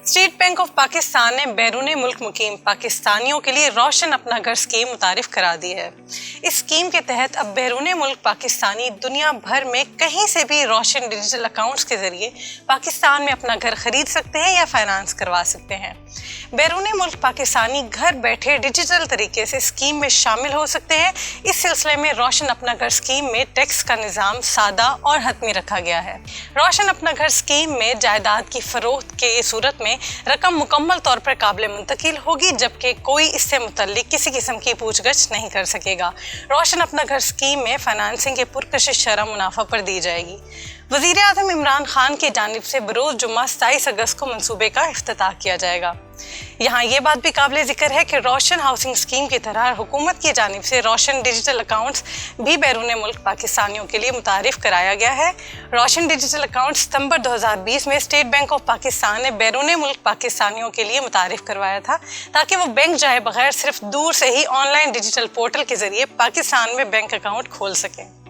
State bank of Pakistan نے بیرون ملک مقیم پاکستانیوں کے لیے روشن اپنا گھر اسکیم متعارف کرا دی ہے۔ اس اسکیم کے تحت اب بیرون ملک پاکستانی دنیا بھر میں کہیں سے بھی روشن ڈیجیٹل اکاؤنٹس کے ذریعے پاکستان میں اپنا گھر خرید سکتے ہیں یا فائنانس کروا سکتے ہیں۔ بیرون ملک پاکستانی گھر بیٹھے ڈیجیٹل طریقے سے اسکیم میں شامل ہو سکتے ہیں۔ اس سلسلے میں روشن اپنا گھر اسکیم میں ٹیکس کا نظام سادہ اور حتمی رکھا گیا ہے۔ روشن اپنا گھر اسکیم میں جائیداد کی فروخت کی صورت میں رقم مکمل طور پر قابل منتقل ہوگی، جبکہ کوئی اس سے متعلق کسی قسم کی پوچھ گچھ نہیں کر سکے گا۔ روشن اپنا گھر اسکیم میں فائنانسنگ کے پرکشش شرح منافع پر دی جائے گی۔ وزیر اعظم عمران خان کی جانب سے بروز جمعہ 27 اگست کو منصوبے کا افتتاح کیا جائے گا۔ یہاں یہ بات بھی قابل ذکر ہے کہ روشن ہاؤسنگ اسکیم کی طرح حکومت کی جانب سے روشن ڈیجیٹل اکاؤنٹس بھی بیرون ملک پاکستانیوں کے لیے متعارف کرایا گیا ہے۔ روشن ڈیجیٹل اکاؤنٹ ستمبر 2020 میں اسٹیٹ بینک آف پاکستان نے بیرون ملک پاکستانیوں کے لیے متعارف کروایا تھا، تاکہ وہ بینک جائے بغیر صرف دور سے ہی آن لائن ڈیجیٹل پورٹل کے ذریعے پاکستان میں بینک اکاؤنٹ کھول سکیں۔